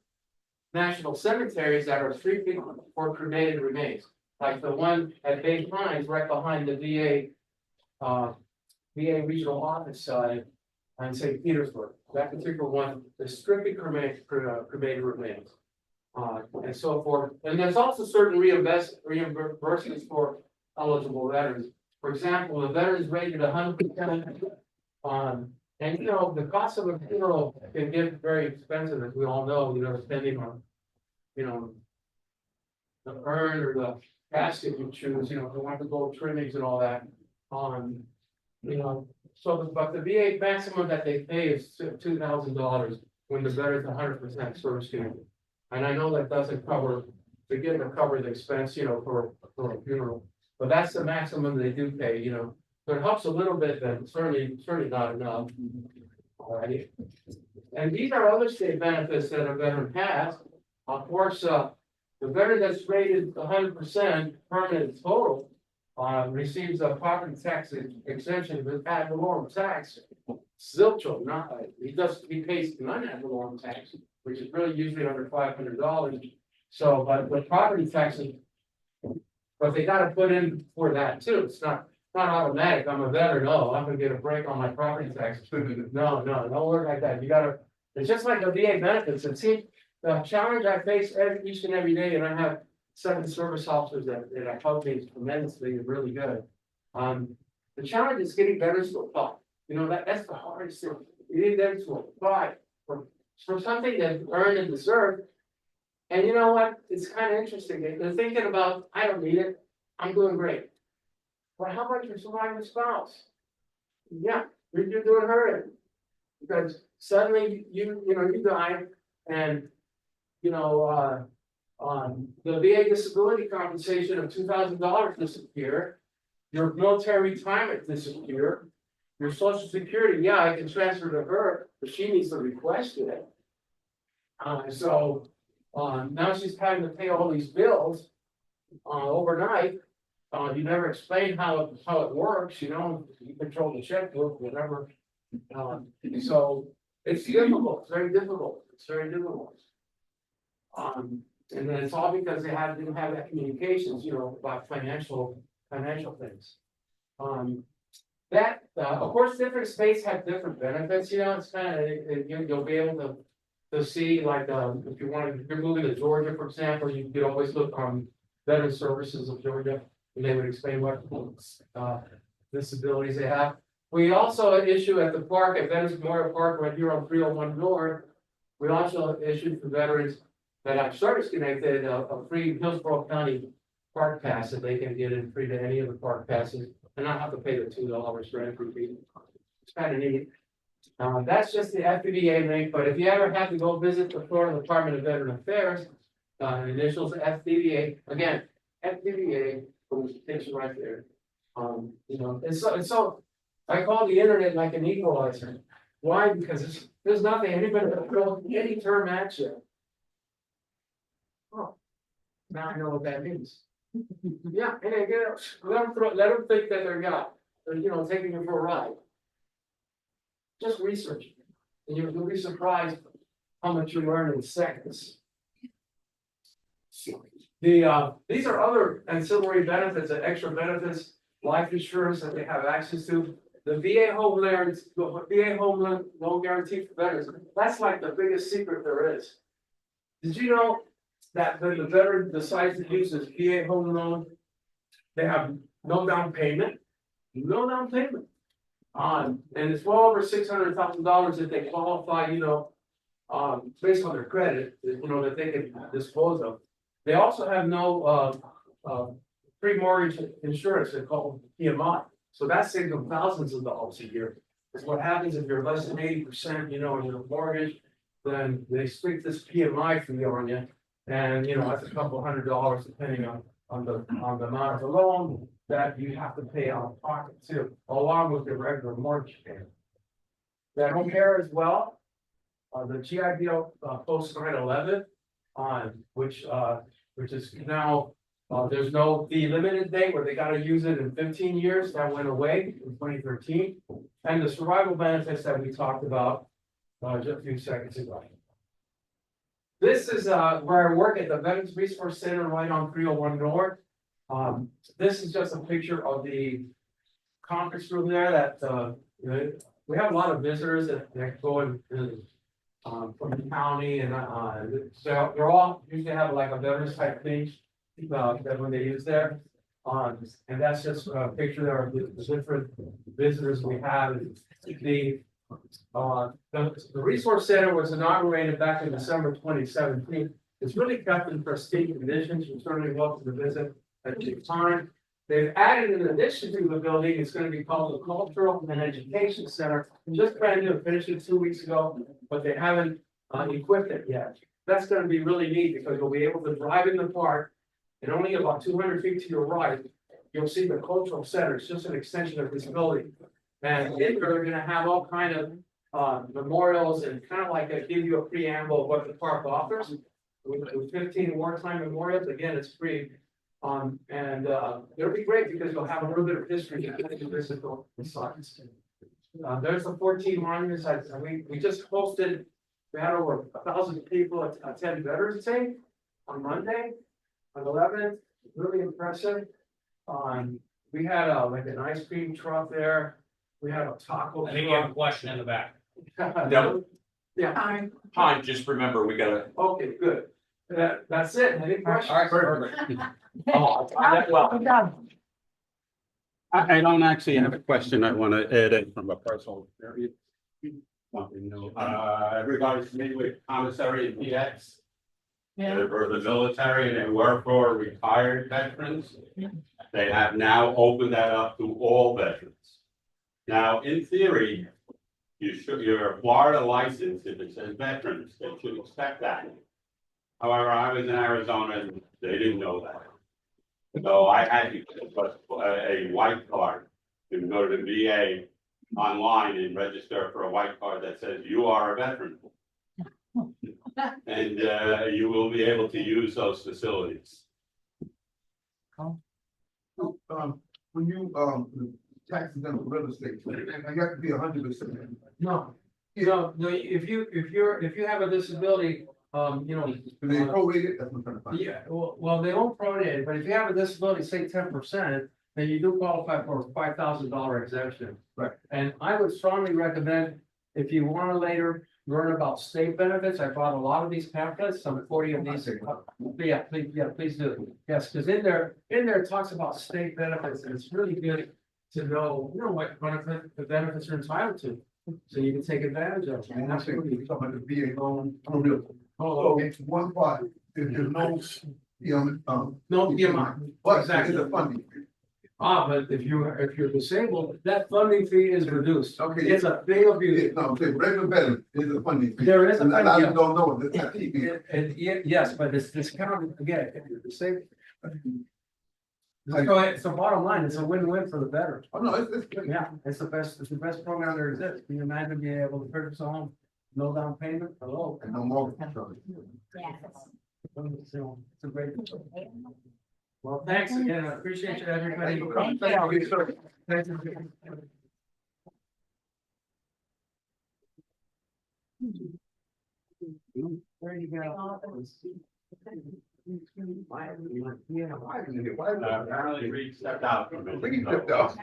national cemeteries that are strictly for cremated remains, like the one at Bay Pines right behind the VA regional office side on St. Petersburg. That particular one is strictly cremated remains. And so forth. And there's also certain reimbursements for eligible veterans. For example, the veterans rated 100%. And the cost of a funeral can get very expensive, as we all know, depending on, the urn or the casket you choose, if you want to go trimmings and all that. But the VA maximum that they pay is $2,000 when the veteran's 100% service connected. And I know that doesn't cover the expense, for a funeral, but that's the maximum they do pay, So it helps a little bit, but certainly not enough. Alrighty. And these are other state benefits that a veteran has. Of course, the veteran that's rated 100% permanent total receives a property tax exemption with ad valorem tax. Zilcho, he pays non-ad valorem tax, which is really usually under $500. So, but the property taxes, but they got to put in for that too. It's not automatic. I'm a veteran. Oh, I'm gonna get a break on my property taxes. No, don't work like that. It's just like the VA benefits. And see, the challenge I face each and every day, and I have 7 service officers that help me tremendously and really good. The challenge is getting veterans to apply. That's the hardest thing. You need them to apply for something that's earned and deserved. And you know what? It's kind of interesting. They're thinking about, I don't need it. I'm doing great. Well, how about your surviving spouse? Yeah, you're doing her in. Because suddenly you die and the VA disability compensation of $2,000 disappear, your military retirement disappear, your social security, yeah, I can transfer to her, but she needs to request it. Now she's having to pay all these bills overnight. You never explain how it works, you control the checkbook, whatever. So it's difficult, it's very difficult. And then it's all because they didn't have that communications, about financial things. Of course, different states have different benefits, it's kind of, you'll be able to see, like, if you're moving to Georgia, for example, you could always look on Veteran Services of Georgia, and they would explain what disabilities they have. We also issue at the park, at Veterans Memorial Park, right here on 301 North, we also issued for veterans that have service connected a free Hillsborough County park pass that they can get in free to any of the park passes and not have to pay the $2 for entry fee. It's kind of neat. That's just the FDVA link, but if you ever have to go visit the Florida Department of Veteran Affairs, initials FDVA, again, FDVA, which takes you right there. And so I call the internet like an equalizer. Why? Because there's nothing anybody can throw any term at you. Oh, now I know what that means. Yeah, and again, let them think that they're taking you for a ride. Just research it, and you'll be surprised how much you learn in seconds. These are other ancillary benefits and extra benefits, life insurance that they have access to. The VA home loan guarantee for veterans. That's like the biggest secret there is. Did you know that when the veteran decides to use his VA home loan, they have no down payment? No down payment. And it's well over $600,000 if they qualify, based on their credit, that they can dispose of. They also have no pre-mortgage insurance, they call PMI. So that saves them thousands of dollars a year. Because what happens if you're less than 80%, you know, in your mortgage, then they stick this PMI fee on you. And, you know, that's a couple $100 depending on the amount of the loan that you have to pay out of pocket too, along with your regular mortgage payment. That home care as well, the GIBO post 9/11, which is now, there's no delimited date where they gotta use it in 15 years, that went away in 2013. And the survival benefits that we talked about just a few seconds ago. This is where I work at the Veterans Resource Center right on 301 North. This is just a picture of the conference room there that we have a lot of visitors that go in from the county and so they're all usually have like a veterans type thing that when they use there. And that's just a picture there of the different visitors we have. The Resource Center was inaugurated back in December 2017. It's really kept in pristine conditions. You're certainly welcome to visit at the time. They've added an addition to the building. It's going to be called the Cultural and Education Center. Just brand new, finished it 2 weeks ago, but they haven't equipped it yet. That's going to be really neat because you'll be able to drive in the park and only about 200 feet to your right, you'll see the Cultural Center. It's just an extension of this building. And in there, they're gonna have all kind of memorials and kind of like give you a preamble of what the park offers. With 15 wartime memorials, again, it's free. And it'll be great because you'll have a little bit of history to visit the sites. There's the 14 monuments. We just hosted, we had over 1,000 people attend Veterans Day on Monday, on 11th, really impressive. We had like an ice cream truck there. We had a taco. I think you have a question in the back. No. Yeah. Hi, just remember, we gotta. Okay, good. That's it. Any questions? All right, perfect. Oh, that well. I don't actually have a question. I want to add it from a personal area. Everybody's familiar with commissary and PX? They're for the military and they work for retired veterans. They have now opened that up to all veterans. Now, in theory, your Florida license, if it says veterans, they should expect that. However, I was in Arizona and they didn't know that. So I had to put a white card. You can go to the VA online and register for a white card that says you are a veteran. And you will be able to use those facilities. When you, taxes on real estate, I got to be 100%. No, if you have a disability, you know. They prorate it, that's what I'm trying to find. Yeah, well, they won't prorate it, but if you have a disability, say 10%, then you do qualify for a $5,000 exemption. Right. And I would strongly recommend, if you want to later learn about state benefits, I brought a lot of these pamphlets, some 40 of these. Yeah, please do. Yes, because in there it talks about state benefits, and it's really good to know, what the benefits are entitled to, so you can take advantage of them. And that's what you're talking about, the VA loan. So Okay. it's one part, there's no, No, PMI. but Exactly. it's a funding. But if you're disabled, that funding fee is reduced. Okay. It's a big abuse. No, the regular veteran is a funding. fee. There is a And a lot of funding, people don't know it, that's not TV. Yes, but it's discounted again, if you're disabled. So it's the bottom line, it's a win-win for the veteran. Oh, no, it's good. Yeah, it's the best program there exists. Can you imagine being able to purchase a home, no down payment, hello? And no more. Yes. It's a great. Well, thanks again, I appreciate you, everybody. Thank you, sir. Thank you. There you go. Apparently Reed stepped out. from it. Reed stepped out.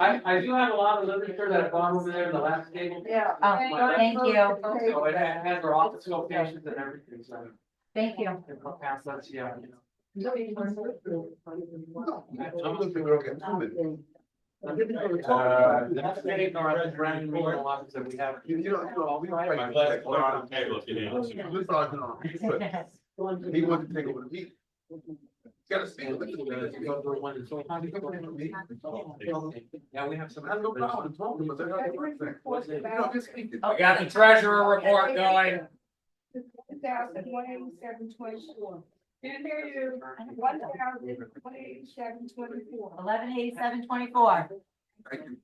I do have a lot of literature that I bought over there in the last table. Yeah. Oh, thank you. So it has our office locations and everything, so. Thank you. I'll pass that to you. I'm looking real good. That's getting our brand new office that we have. You know, we don't. My glasses are on the table if you need. He wants to take over the meeting. Gotta speak. Yeah, we have some. I have no problem talking, but they're not. You know, just speak it. We got the treasurer report going. 1,187.24. Didn't hear you. 1,187.24. 1187.24. Thank you.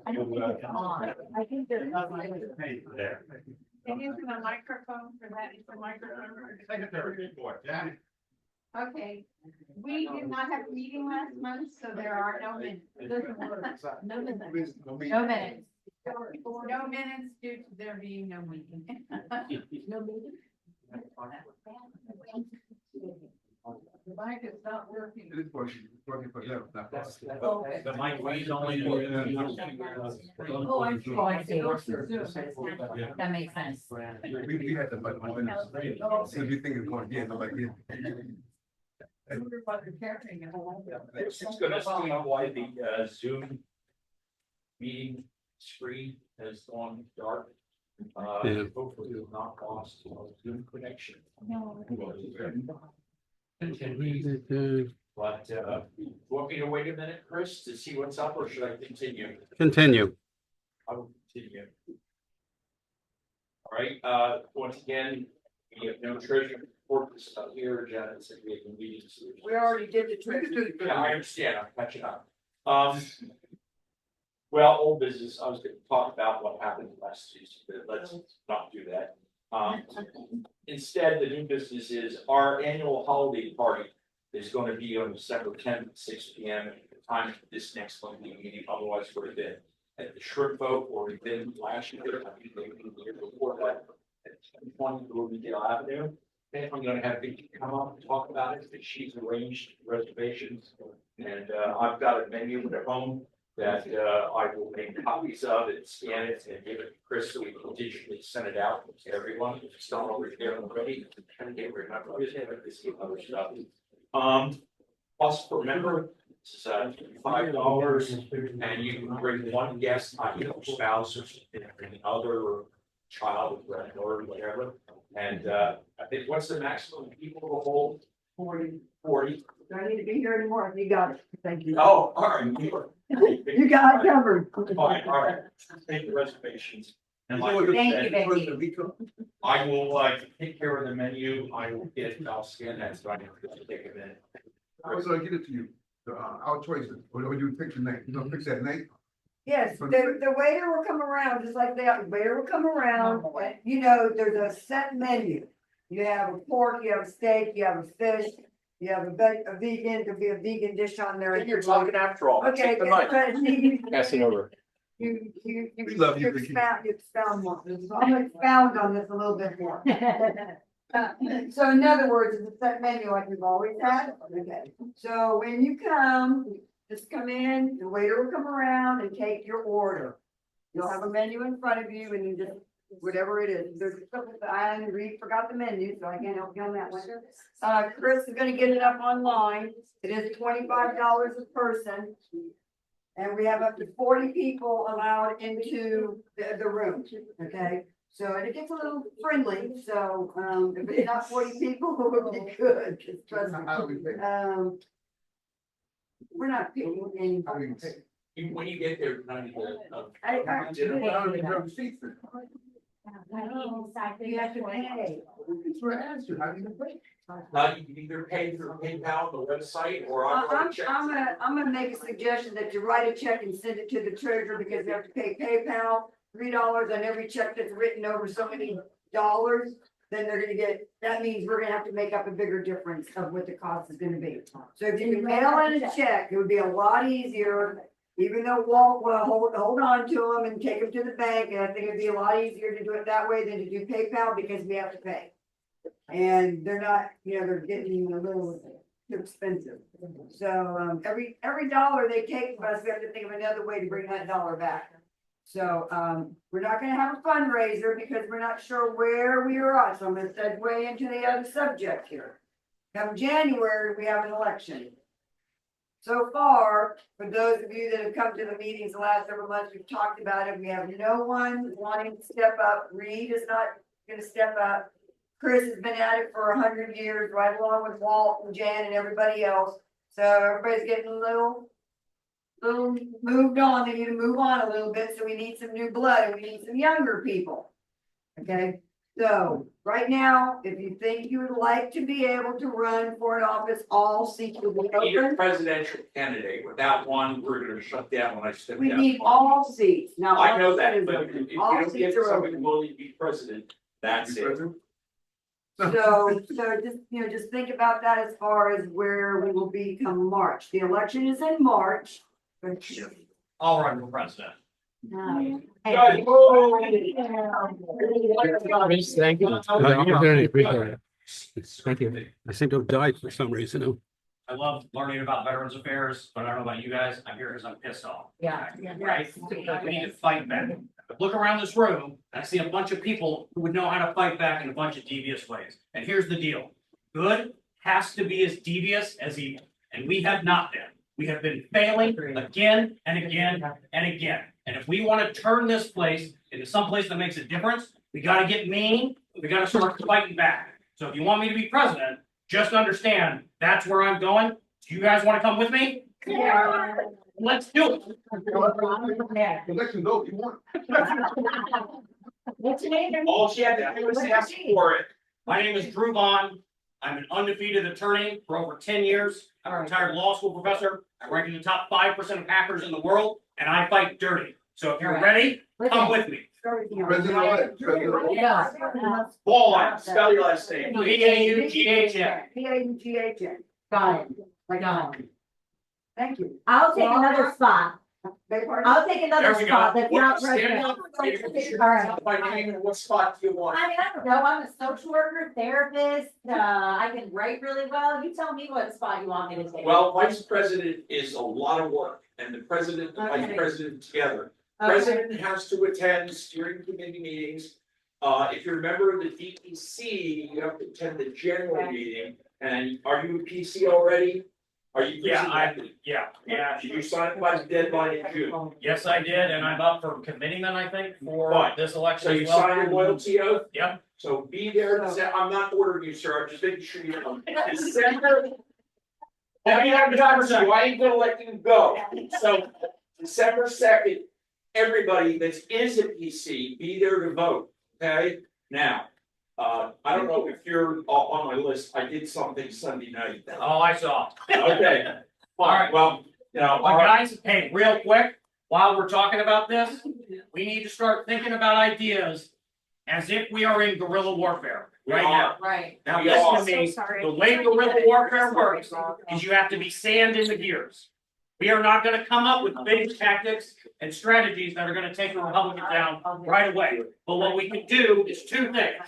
I don't think it's on. I think there's. There. And using a microphone for that, it's a microphone. Secretary report, yeah. Okay, we did not have a meeting last month, so there are no minutes. No minutes. No minutes. No minutes due to there being no meeting. No meeting? The mic is not working. It is working for them, not for us. The mic weighs only. Oh, I see. Oh, I see. That makes sense. We had the button. So you think it's going again, nobody did. It's gonna explain why the Zoom meeting screen has gone dark. Hopefully it will not lost Zoom connection. But want me to wait a minute, Chris, to see what's up, or should I continue? Continue. I will continue. All right, once again, we have no treasurer report this up here, Janet said we have a meeting. We already did the treasury. Yeah, I understand, I'm catching up. Well, old business, I was gonna talk about what happened last Tuesday, but let's not do that. Instead, the new business is our annual holiday party is going to be on December 10th, at 6 p.m. at the time of this next monthly meeting, otherwise would have been at the Shrimp Boat or we've been last year, I think maybe the year before that, at 20 Bloomingdale Avenue. And I'm gonna have Vicky come up and talk about it, but she's arranged reservations. And I've got a menu at home that I will make copies of and scan it and give it to Chris so we can digitally send it out to everyone. If it's not already there already, I can't remember, I just have this other stuff. Plus per member, it's $5, and you can bring one guest, either spouse or other child or whatever. And I think what's the maximum people to hold? 40. Don't need to be here anymore. You got it. Thank you. Oh, all right. You got it covered. Fine, all right. Take the reservations. And like I Thank said, you, Vicky. I will take care of the menu. I will I'll scan that so I can take a minute. I was gonna get it to you, our choices, or you fix the name, you gonna fix that name? Yes, the waiter will come around, just like that, the waiter will come around, you know, there's a set menu. You have a pork, you have a steak, you have a fish, you have a vegan, there'll be a vegan dish on there. You're talking after all. Okay, Take the mic. pass it over. You We love you, Vicky. expound more, I'm gonna expound on this a little bit more. So in other words, it's a set menu like we've always had, okay, so when you come, just come in, the waiter will come around and take your order. You'll have a menu in front of you and you just, whatever it is, there's a couple, I forgot the menu, so I can't help you on that one. Chris is gonna get it up online, it is $25 a person. And we have up to 40 people allowed into the room, okay? So and it gets a little friendly, so if it's not 40 people, it would be good, 'cause trust me. We're not picking anybody. When you get there, I need You have to pay. you can either pay through PayPal, the website, or on check. I'm gonna make a suggestion that you write a check and send it to the treasurer because you have to pay PayPal $3 on every check that's written over so many dollars. Then they're gonna get, that means we're gonna have to make up a bigger difference of what the cost is gonna be. So if you can mail in a check, it would be a lot easier. Even though Walt will hold on to them and take them to the bank, and I think it'd be a lot easier to do it that way than to do PayPal because we have to pay. And they're not, you know, they're getting a little too expensive. So every dollar they take from us, we have to think of another way to bring that dollar back. So we're not gonna have a fundraiser because we're not sure where we are at. So I'm gonna segue into the other subject here. Come January, we have an election. So far, for those of you that have come to the meetings the last several months, we've talked about it. We have no one wanting to step up. Reed is not gonna step up. Chris has been at it for 100 years, right along with Walt and Jan and everybody else. So everybody's getting a little moved on. They need to move on a little bit. So we need some new blood and we need some younger people. Okay, so right now, if you think you would like to be able to run for an office, all seats will be We need a open. presidential candidate. Without one, we're gonna shut down when I step We down. need all seats. Now. I all know that, seats but are if open. you All don't get seats are somebody open. willing to be president, that's it. So just, just think about that as far as where we will be come March. The election is in March. I'll run for president. Hey, Thank you. Thank you. I seem to have died for some reason. I love learning about Veterans Affairs, but I don't know about you guys. I'm here because I'm pissed off. Yeah. Right? We need to fight back. Look around this room, and I see a bunch of people who would know how to fight back in a bunch of devious ways. And here's the deal. Good has to be as devious as evil. And we have not been. We have been failing again and again and again. And if we want to turn this place into some place that makes a difference, we got to get mean. We got to start fighting back. So if you want me to be president, just understand that's where I'm going. Do you guys want to come with me? Yeah. Let's do it. Election, no, you want. What's your name? All she had to do was ask for it. My name is Drew Vaughn. I'm an undefeated attorney for over 10 years. I'm a retired law school professor. I rank in the top 5% of hackers in the world, and I fight dirty. So if you're ready, come with me. Ball line, spell your last name. B-A-U-G-H-N. P-A-U-G-H-N. Got it. I got it. Thank you. I'll take another spot. Beg your pardon? I'll take another There we spot go. that's not Stand up. president. All right. By name and what spot do you want? I mean, I don't know, I'm a social worker, therapist, I can write really well, you tell me what spot you want me to take. Well, vice president is a lot of work, and the president and Okay. vice president together. Okay. President has to attend steering committee meetings. If you're a member of the DEC, you have to attend the general Okay. meeting. And are you a PC already? Are you? Yeah. Did you sign up by the deadline in June? Yes, I did, and I'm up for committeeman, I think, for Fine. this election So as you well. signed your loyalty oath? Yep. So be there, I'm not ordering you, sir, I'm just making sure you know. December. I mean, I ain't gonna let you go. So December 2nd, everybody that is a PC, be there to vote, okay? Now, I don't know if you're on my list, I did something Sunday night. Oh, I saw. Okay, All right. well, you know, But guys, hey, real quick, while we're talking about this, we need to start thinking about ideas as if we are in guerrilla warfare right now. Right. Now, We listen are. to me, So sorry. the way guerrilla warfare works is you have to be sand in the gears. We are not gonna come up with big tactics and strategies that are gonna take the Republicans down right away. But what we can do is two things.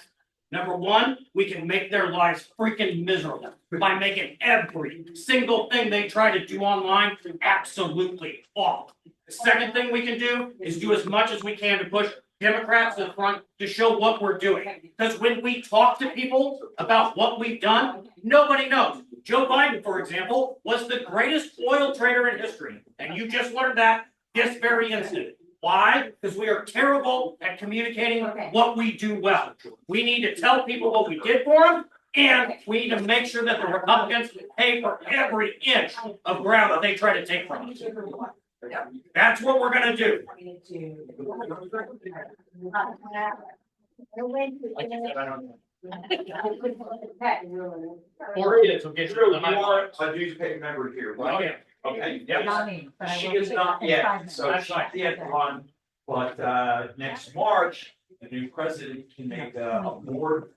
Number one, we can make their lives freaking miserable by making every single thing they try to do online absolutely awful. The second thing we can do is do as much as we can to push Democrats to the front to show what we're doing. Because when we talk to people about what we've done, nobody knows. Joe Biden, for example, was the greatest oil trader in history. And you just learned that this very instant. Why? Because we are terrible at communicating what we do well. We need to tell people what we did for them, and we need to make sure that the Republicans pay for every inch of ground that they try to take from us. That's what we're gonna do. Or kids will get Drew, through you are a newspaper member here, Oh, right? yeah. Okay, Yeah. Not me, but I She will is be not in yet, 5 minutes. so That's she fine. can't run, but next March, the new president can make a board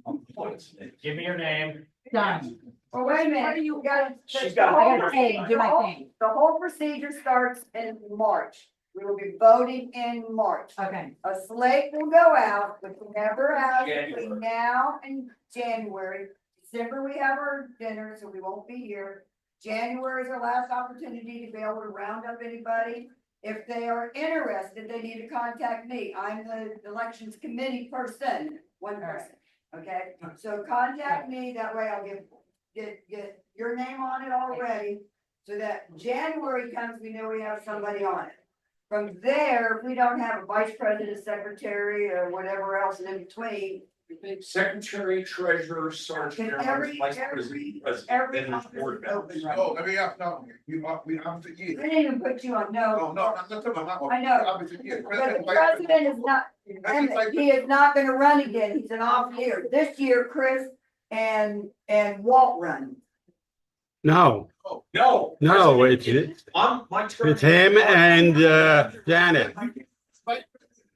appointment. Give me your name. Done. Well, wait a minute, you got. She's got- I gotta say, do my thing. The whole procedure starts in March. We will be voting in March. Okay. A slate will go out, which we never have January. between now and January. December, we have our dinner, so we won't be here. January is our last opportunity to be able to round up anybody. If they are interested, they need to contact me. I'm the elections committee person, one person, okay? So contact me, that way I'll get your name on it already. So that January comes, we know we have somebody on it. From there, if we don't have a vice president, secretary, or whatever else in between, Secretary, treasurer, sergeant, And general, vice every president, every then there's office board is open members. right Oh, now. let me ask, no, we have to eat. We didn't even put you on, no. Oh, no, I'm not talking about that one. I know. Obviously, yeah. But the president is not, he is not gonna run again, he's an off year. This year, Chris and Walt run. No, No. no, President, it's, on my term. it's him and, Janet. Vice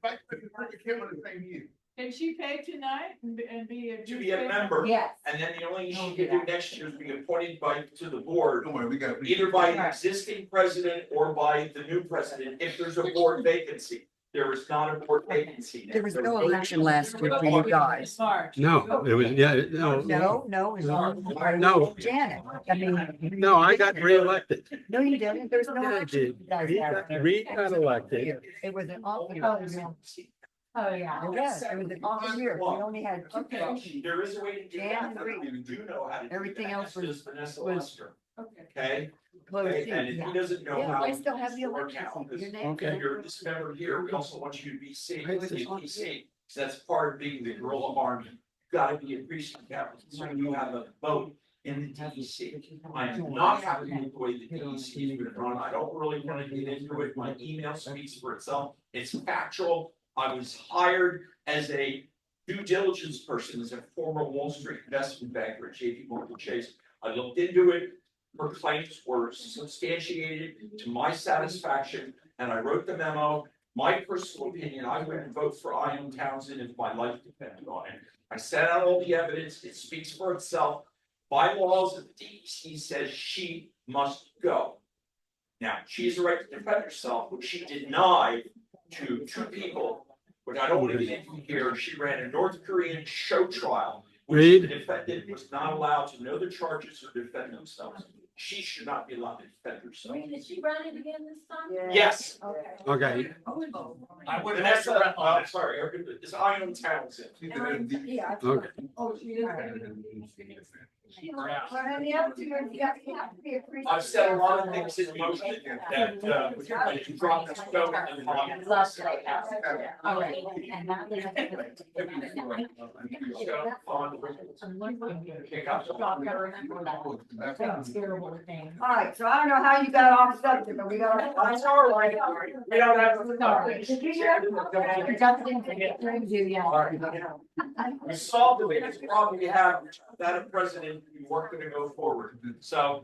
President came on the same year. Can she pay tonight and be a? To be a member, Yes. and then the only thing she can do next year is be appointed to the board, Don't worry, we got. either by an existing president or by the new president, if there's a board vacancy. There is not a board vacancy. now. There was no election last year for you guys. March. No, it was, yeah, no. No, it was No. Janet. I mean. No, I got reelected. No, you didn't. There's no Yeah, I election. did. Reed got elected. It was an awful year. Oh, yeah. Yes, it was an awful year. We only had two Okay, elections. there is a way to do Jan that. Reed. You do know how to do Everything that. else That's was- just Vanessa was- Lester, Okay. okay? Closed Okay, and seat, if yeah. he doesn't know Yeah, how. I still have the to work election out, seat. Your because name. Okay. You're this member here, we also want you to be safe I with the just want- EHDC, so that's part of being the guerrilla army. You gotta be a precinct captain, so you have a vote in the DEC. I am not happy with the way the DEC is been run, I don't really wanna get into it, my email speaks for itself, it's factual. I was hired as a due diligence person, as a former Wall Street investment banker at JP Morgan Chase. I looked into it, her claims were substantiated to my satisfaction, and I wrote the memo. My personal opinion, I wouldn't vote for Ian Townsend if my life depended on it. I set out all the evidence, it speaks for itself. Bylaws of the DEC says she must go. Now, she has a right to defend herself, which she denied to two people, which I don't want to get into here. She ran a North Korean show trial, which Reed? the defendant was not allowed to know the charges or defend themselves. She should not be allowed to defend herself. Did she run it again this time? Yes, Okay, I would have asked her, I'm sorry, it's Ian Townsend. Yeah. okay. Oh, she is. Well, and the other two, you have to be a priest. I've said a lot of things in motion that, if you drop this stone and Love like that. All right. And that is. Kick up. That's terrible thing. All right, so I don't know how you got off subject, but we got. That's all right. We don't have. Sorry. We solved the biggest problem you have, that a president, we weren't gonna go forward, so.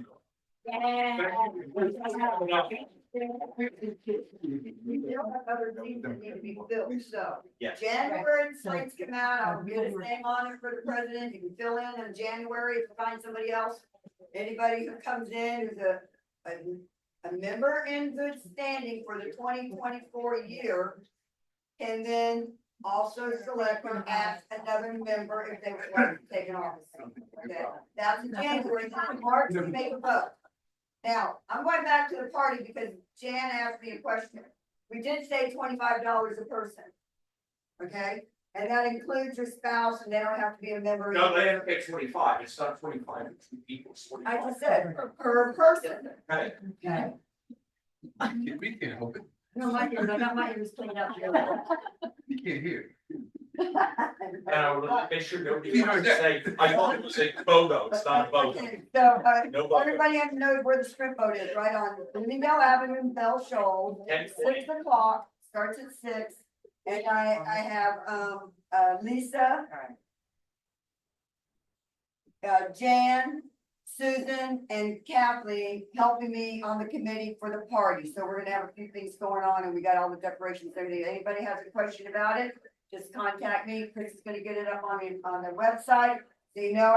We still have other things that need to be filled, so. Yes. January, slates come out, I'll get his name on it for the president, he can fill in January if you find somebody else. Anybody who comes in who's a member in good standing for the 2024 year. And then also select or ask another member if they would like to take an office. Okay, that's in January, then in March, we make a vote. Now, I'm going back to the party because Jan asked me a question. We did say $25 a person. Okay, and that includes your spouse and they don't have to be a member. No, they have to pay 25, it's not 25, it's equals 25. I just said per person. Okay. Okay. We can't help it. No, my ears, I got my ears cleaned up. You can't hear. Make sure nobody wants to say, I thought it was a photo, it's not a photo. Okay, so, No photo. everybody knows where the strip boat is, right on Bloomingdale Avenue, Bell Shoals, 6 o'clock, starts at 6. And I have, Lisa. Jan, Susan, and Kathleen helping me on the committee for the party, so we're gonna have a few things going on, and we got all the decorations, and everything. Anybody has a question about it, just contact me, Chris is gonna get it up on the website, so you know.